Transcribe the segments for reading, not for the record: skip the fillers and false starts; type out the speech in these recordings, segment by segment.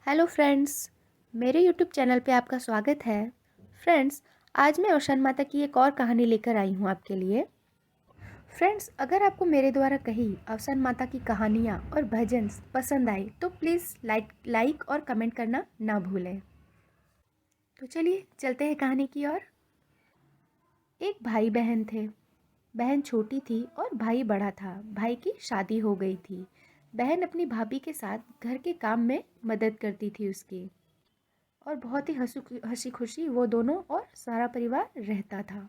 Hello friends, मेरे YouTube channel पे आपका स्वागत है। फ्रेंड्स, आज मैं अवसान माता की एक और कहानी लेकर आई हूँ आपके लिए। फ्रेंड्स, अगर आपको मेरे द्वारा कही अवसान माता की कहानियाँ और भजन पसंद आए तो प्लीज़ लाइक और कमेंट करना ना भूलें। तो चलिए चलते हैं कहानी की ओर। एक भाई बहन थे। बहन छोटी थी और भाई बड़ा था। भाई की शादी हो गई थी। बहन अपनी भाभी के साथ घर के काम में मदद करती थी उसकी, और बहुत ही हंसी खुशी वो दोनों और सारा परिवार रहता था।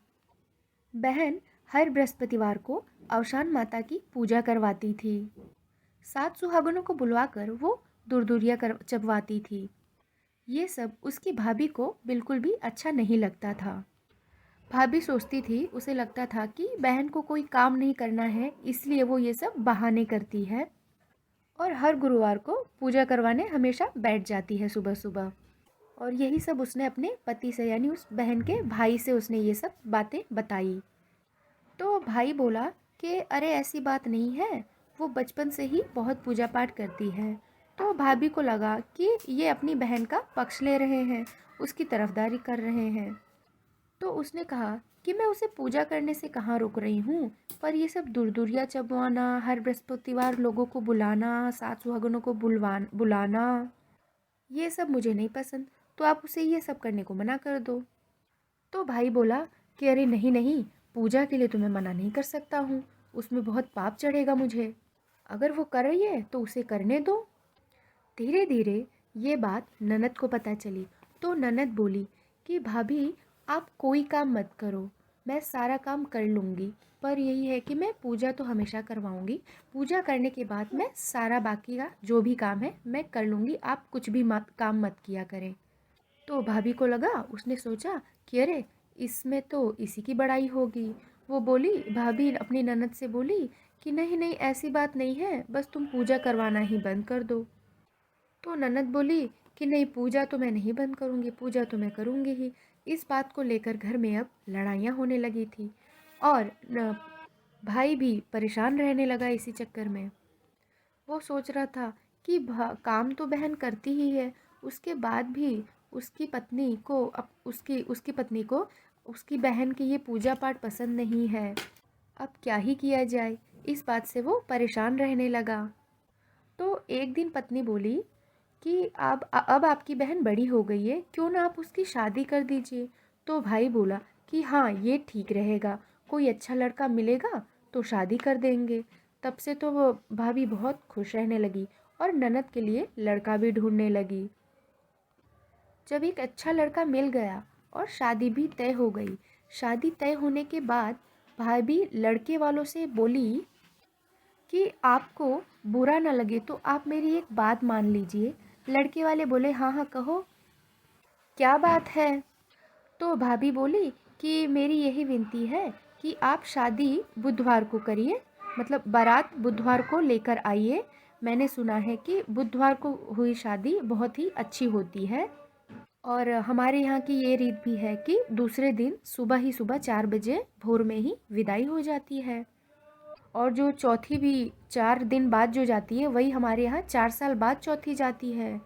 बहन हर बृहस्पतिवार को अवसान माता की पूजा करवाती थी। 7 सुहागनों को बुलवाकर वो दूरदूरियां कर चबवाती थी। ये सब उसकी भाभी को बिल्कुल भी अच्छा नहीं लगता था। भाभी सोचती थी, उसे लगता था कि बहन को कोई काम नहीं करना है, इसलिए वो ये सब बहाने करती है और हर गुरुवार को पूजा करवाने हमेशा बैठ जाती है सुबह सुबह। और यही सब उसने अपने पति से यानी उस बहन के भाई से उसने ये सब बातें बताई। तो भाई बोला कि अरे ऐसी बात नहीं है, वो बचपन से ही बहुत पूजा पाठ करती है। तो भाभी को लगा कि ये अपनी बहन का पक्ष ले रहे हैं, उसकी तरफदारी कर रहे हैं। तो उसने कहा कि मैं उसे पूजा करने से कहाँ रोक रही हूँ, पर ये सब दूरदूरियाँ चबवाना, हर बृहस्पतिवार लोगों को बुलाना, 7 सुहागनों को बुलाना, ये सब मुझे नहीं पसंद। तो आप उसे ये सब करने को मना कर दो। तो भाई बोला कि अरे नहीं नहीं, पूजा के लिए तो मैं मना नहीं कर सकता हूँ, उसमें बहुत पाप चढ़ेगा मुझे। अगर वो कर रही है तो उसे करने दो। धीरे धीरे ये बात ननद को पता चली। तो ननद बोली कि भाभी, आप कोई काम मत करो, मैं सारा काम कर लूँगी, पर यही है कि मैं पूजा तो हमेशा करवाऊँगी। पूजा करने के बाद मैं सारा बाकी का जो भी काम है मैं कर लूँगी, आप कुछ भी काम मत किया करें। तो भाभी को लगा, उसने सोचा कि अरे इसमें तो इसी की बड़ाई होगी। वो बोली, भाभी अपनी ननद से बोली कि नहीं नहीं, ऐसी बात नहीं है, बस तुम पूजा करवाना ही बंद कर दो। तो ननद बोली कि नहीं, पूजा तो मैं नहीं बंद करूँगी, पूजा तो मैं करूँगी ही। इस बात को लेकर घर में अब लड़ाइयाँ होने लगी थी, और भाई भी परेशान रहने लगा इसी चक्कर में। वो सोच रहा था कि काम तो बहन करती ही है, उसके बाद भी उसकी पत्नी को उसकी बहन की ये पूजा पाठ पसंद नहीं है। अब क्या ही किया जाए, इस बात से वो परेशान रहने लगा। तो एक दिन पत्नी बोली कि अब आपकी बहन बड़ी हो गई है, क्यों ना आप उसकी शादी कर दीजिए। तो भाई बोला कि हाँ, ये ठीक रहेगा, कोई अच्छा लड़का मिलेगा तो शादी कर देंगे। तब से तो वो भाभी बहुत खुश रहने लगी और ननद के लिए लड़का भी ढूंढने लगी। जब एक अच्छा लड़का मिल गया और शादी भी तय हो गई। शादी तय होने के बाद भाभी लड़के वालों से बोली कि आपको बुरा ना लगे तो आप मेरी एक बात मान लीजिए। लड़के वाले बोले, हाँ हाँ कहो, क्या बात है। तो भाभी बोली कि मेरी यही विनती है कि आप शादी बुधवार को करिए, मतलब बारात बुधवार को लेकर आइए। मैंने सुना है कि बुधवार को हुई शादी बहुत ही अच्छी होती है, और हमारे यहाँ की ये रीत भी है कि दूसरे दिन सुबह ही सुबह 4 बजे भोर में ही विदाई हो जाती है। और जो चौथी भी 4 दिन बाद जो जाती है, वही हमारे यहाँ 4 साल बाद चौथी जाती है।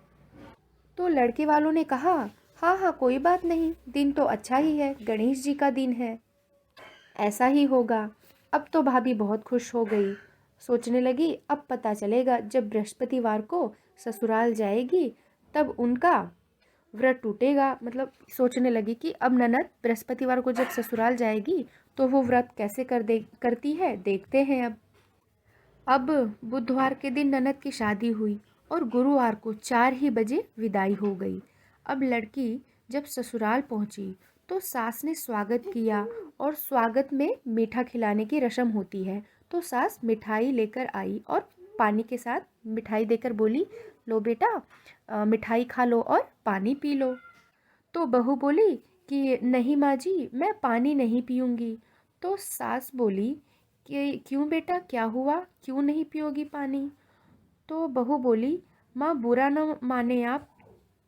तो लड़के वालों ने कहा, हाँ हाँ कोई बात नहीं, दिन तो अच्छा ही है, गणेश जी का दिन है, ऐसा ही होगा। अब तो भाभी बहुत खुश हो गई। सोचने लगी, अब पता चलेगा जब बृहस्पतिवार को ससुराल जाएगी तब उनका व्रत टूटेगा। मतलब सोचने लगी कि अब ननद बृहस्पतिवार को जब ससुराल जाएगी तो वो व्रत कैसे करती है, देखते हैं अब बुधवार के दिन ननद की शादी हुई और गुरुवार को 4 ही बजे विदाई हो गई। अब लड़की जब ससुराल पहुंची तो सास ने स्वागत किया, और स्वागत में मीठा खिलाने की रस्म होती है। तो सास मिठाई लेकर आई और पानी के साथ मिठाई देकर बोली, लो बेटा, मिठाई खा लो और पानी पी लो। तो बहू बोली कि नहीं माँ जी, मैं पानी नहीं पीऊँगी। तो सास बोली कि क्यों बेटा, क्या हुआ, क्यों नहीं पियोगी पानी। तो बहू बोली, माँ बुरा न माने आप,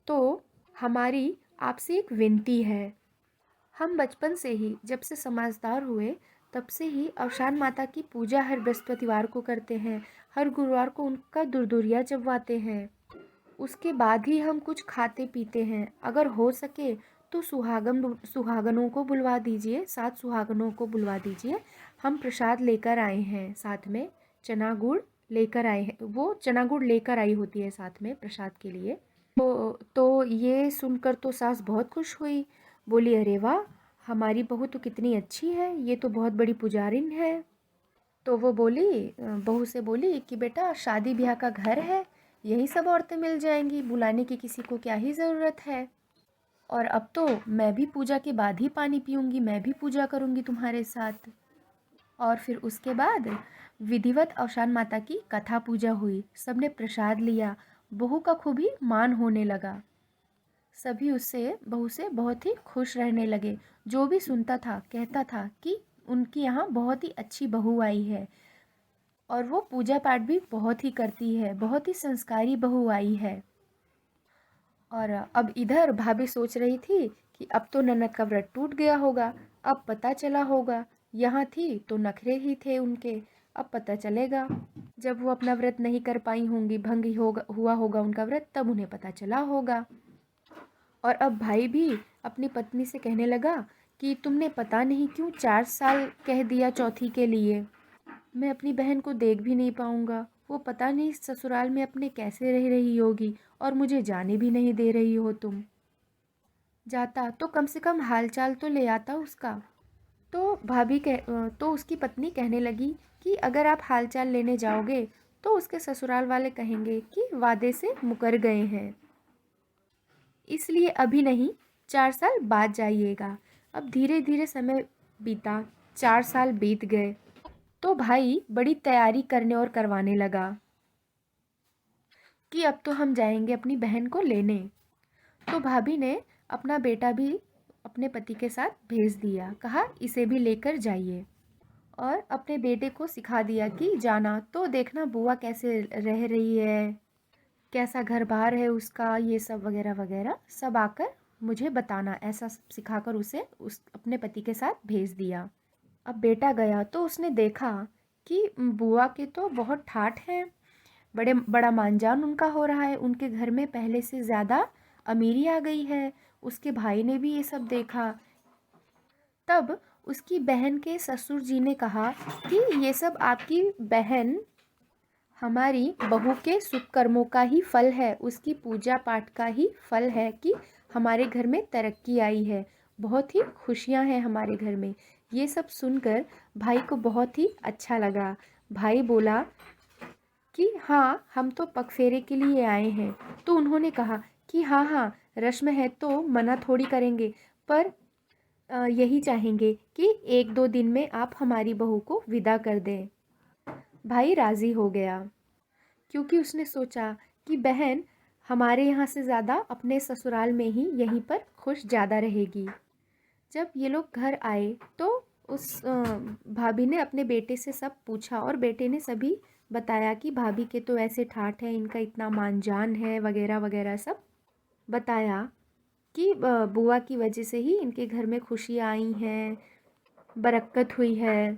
तो हमारी आपसे एक विनती है। हम बचपन से ही जब से समझदार हुए तब से ही अवसान माता की पूजा हर बृहस्पतिवार को करते हैं, हर गुरुवार को उनका दूरदूरिया चबवाते हैं। उसके बाद ही हम कुछ खाते पीते हैं। अगर हो सके तो सुहागनों को बुलवा दीजिए, 7 सुहागनों को बुलवा दीजिए। हम प्रसाद लेकर आए हैं, साथ में चना गुड़ लेकर आए हैं। वो चना गुड़ लेकर आई होती है साथ में प्रसाद के लिए। तो ये सुनकर तो सास बहुत खुश हुई। बोली, अरे वाह, हमारी बहू तो कितनी अच्छी है, ये तो बहुत बड़ी पुजारिन है। तो वो बोली, बहू से बोली कि बेटा, शादी ब्याह का घर है, यही सब औरतें मिल जाएंगी, बुलाने की किसी को क्या ही ज़रूरत है। और अब तो मैं भी पूजा के बाद ही पानी पीऊँगी, मैं भी पूजा करूँगी तुम्हारे साथ। और फिर उसके बाद विधिवत अवसान माता की कथा पूजा हुई, सबने प्रसाद लिया, बहू का खूब ही मान होने लगा। सभी उससे, बहू से बहुत ही खुश रहने लगे। जो भी सुनता था कहता था कि उनकी यहाँ बहुत ही अच्छी बहू आई है, और वो पूजा पाठ भी बहुत ही करती है, बहुत ही संस्कारी बहू आई है। और अब इधर भाभी सोच रही थी कि अब तो ननद का व्रत टूट गया होगा, अब पता चला होगा। यहाँ थी तो नखरे ही थे उनके, अब पता चलेगा। जब वो अपना व्रत नहीं कर पाई होंगी, भंग हुआ होगा उनका व्रत, तब उन्हें पता चला होगा। और अब भाई भी अपनी पत्नी से कहने लगा कि तुमने पता नहीं क्यों 4 साल कह दिया चौथी के लिए। मैं अपनी बहन को देख भी नहीं पाऊंगा, वो पता नहीं ससुराल में अपने कैसे रह रही होगी, और मुझे जाने भी नहीं दे रही हो तुम। जाता तो कम से कम हालचाल तो ले आता उसका। तो उसकी पत्नी कहने लगी कि अगर आप हालचाल लेने जाओगे तो उसके ससुराल वाले कहेंगे कि वादे से मुकर गए हैं, इसलिए अभी नहीं, 4 साल बाद जाइएगा। अब धीरे धीरे समय बीता, 4 साल बीत गए। तो भाई बड़ी तैयारी करने और करवाने लगा कि अब तो हम जाएंगे अपनी बहन को लेने। तो भाभी ने अपना बेटा भी अपने पति के साथ भेज दिया, कहा इसे भी लेकर जाइए। और अपने बेटे को सिखा दिया कि जाना तो देखना बुआ कैसे रह रही है, कैसा घर बार है उसका, ये सब वगैरह वगैरह सब आकर मुझे बताना, ऐसा सब सिखाकर उसे उस अपने पति के साथ भेज दिया। अब बेटा गया तो उसने देखा कि बुआ के तो बहुत ठाठ हैं, बड़ा मानजान उनका हो रहा है, उनके घर में पहले से ज़्यादा अमीरी आ गई है। उसके भाई ने भी ये सब देखा। तब उसकी बहन के ससुर जी ने कहा कि ये सब आपकी बहन हमारी बहू के शुभ कर्मों का ही फल है, उसकी पूजा पाठ का ही फल है कि हमारे घर में तरक्की आई है, बहुत ही खुशियां हैं हमारे घर में। ये सब सुनकर भाई को बहुत ही अच्छा लगा। भाई बोला कि हाँ, हम तो पगफेरे के लिए आए हैं। तो उन्होंने कहा कि हाँ हाँ, रस्म है तो मना थोड़ी करेंगे, पर यही चाहेंगे कि 1-2 दिन में आप हमारी बहू को विदा कर दें। भाई राज़ी हो गया, क्योंकि उसने सोचा कि बहन हमारे यहाँ से ज़्यादा अपने ससुराल में ही यहीं पर खुश ज़्यादा रहेगी। जब ये लोग घर आए तो उस भाभी ने अपने बेटे से सब पूछा, और बेटे ने सभी बताया कि भाभी के तो ऐसे ठाठ है, इनका इतना मानजान है, वगैरह वगैरह सब बताया कि बुआ की वजह से ही इनके घर में खुशियाँ आई हैं, बरक़्क़त हुई है।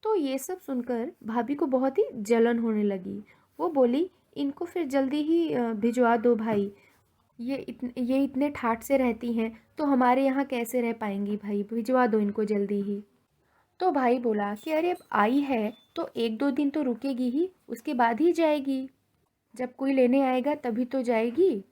तो ये सब सुनकर भाभी को बहुत ही जलन होने लगी। वो बोली, इनको फिर जल्दी ही भिजवा दो भाई, ये इतने ठाठ से रहती हैं तो हमारे यहाँ कैसे रह पाएंगी, भाई भिजवा दो इनको जल्दी ही। तो भाई बोला कि अरे अब आई है तो 1-2 दिन तो रुकेगी ही, उसके बाद ही जाएगी, जब कोई लेने आएगा तभी तो जाएगी।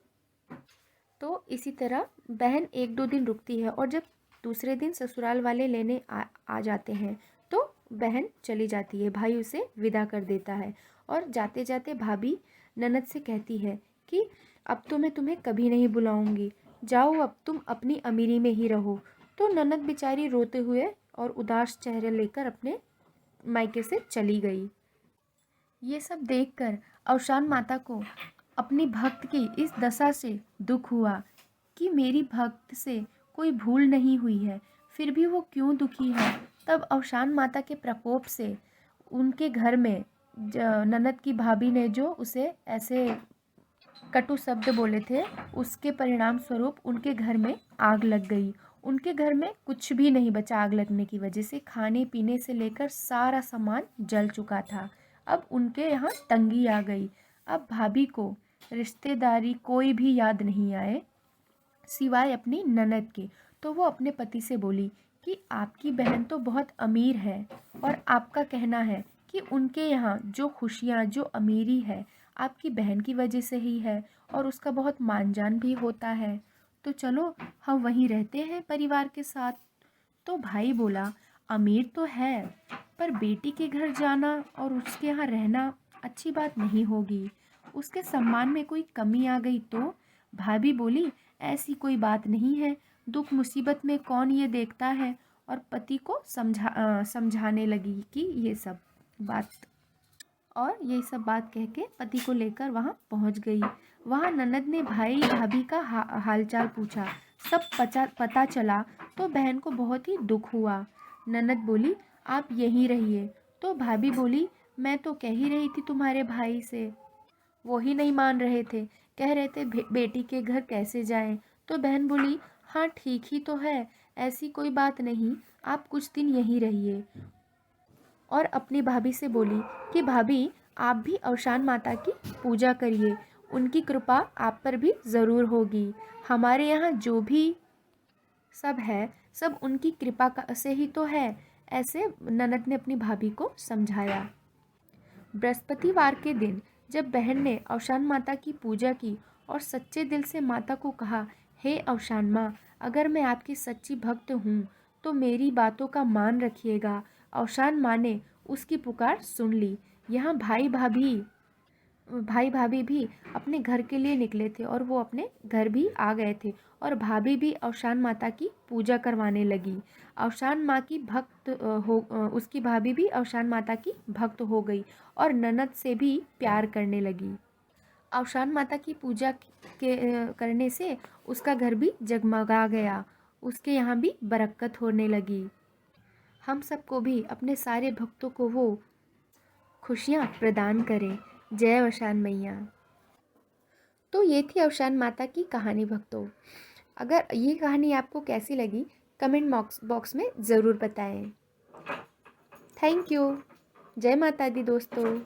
तो इसी तरह बहन 1-2 दिन रुकती है, और जब दूसरे दिन ससुराल वाले लेने आ जाते हैं तो बहन चली जाती है, भाई उसे विदा कर देता है। और जाते जाते भाभी ननद से कहती है कि अब तो मैं तुम्हें कभी नहीं बुलाऊंगी, जाओ अब तुम अपनी अमीरी में ही रहो। तो ननद बेचारी रोते हुए और उदास चेहरे लेकर अपने मायके से चली गई। ये सब देखकर अवसान माता को अपनी भक्त की इस दशा से दुख हुआ कि मेरी भक्त से कोई भूल नहीं हुई है, फिर भी वो क्यों दुखी है। तब अवसान माता के प्रकोप से उनके घर में ननद की भाभी ने जो उसे ऐसे कटु शब्द बोले थे, उसके परिणाम स्वरूप उनके घर में आग लग गई। उनके घर में कुछ भी नहीं बचा, आग लगने की वजह से खाने पीने से लेकर सारा सामान जल चुका था। अब उनके यहाँ तंगी आ गई। अब भाभी को रिश्तेदारी कोई भी याद नहीं आए सिवाय अपनी ननद के। तो वो अपने पति से बोली कि आपकी बहन तो बहुत अमीर है और आपका कहना है कि उनके यहाँ जो खुशियाँ, जो अमीरी है, आपकी बहन की वजह से ही है और उसका बहुत मानजान भी होता है। तो चलो हम वहीं रहते हैं परिवार के साथ। तो भाई बोला, अमीर तो है पर बेटी के घर जाना और उसके यहाँ रहना अच्छी बात नहीं होगी। उसके सम्मान में कोई कमी आ गई तो? भाभी बोली, ऐसी कोई बात नहीं है, दुख मुसीबत में कौन ये देखता है। और पति को समझाने लगी कि ये सब बात, और यही सब बात कह के पति को लेकर वहाँ पहुँच गई। वहाँ ननद ने भाई भाभी का हालचाल पूछा। सब पता चला तो बहन को बहुत ही दुख हुआ। ननद बोली, आप यहीं रहिए। तो भाभी बोली, मैं तो कह ही रही थी तुम्हारे भाई से, वो ही नहीं मान रहे थे, कह रहे थे बेटी के घर कैसे जाएं। तो बहन बोली, हाँ ठीक ही तो है, ऐसी कोई बात नहीं, आप कुछ दिन यहीं रहिए। और अपनी भाभी से बोली कि भाभी आप भी अवशान माता की पूजा करिए, उनकी कृपा आप पर भी ज़रूर होगी। हमारे यहाँ जो भी सब है सब उनकी कृपा का से ही तो है। ऐसे ननद ने अपनी भाभी को समझाया। बृहस्पतिवार के दिन जब बहन ने अवशान माता की पूजा की और सच्चे दिल से माता को कहा, हे अवशान माँ, अगर मैं आपकी सच्ची भक्त हूँ तो मेरी बातों का मान रखिएगा। अवशान माँ ने उसकी पुकार सुन ली। यहाँ भाई भाभी भी अपने घर के लिए निकले थे और वो अपने घर भी आ गए थे और भाभी भी अवशान माता की पूजा करवाने लगी। अवशान माँ की भक्त उसकी भाभी भी अवशान माता की भक्त हो गई और ननद से भी प्यार करने लगी। अवशान माता की पूजा करने से उसका घर भी जगमगा गया, उसके यहाँ भी बरकत होने लगी। हम सबको भी अपने सारे भक्तों को वो खुशियाँ प्रदान करें। जय अवशान मैया। तो ये थी अवशान माता की कहानी भक्तों। अगर ये कहानी आपको कैसी लगी कमेंट बॉक्स में ज़रूर बताएं। Thank you. जय माता दी दोस्तों।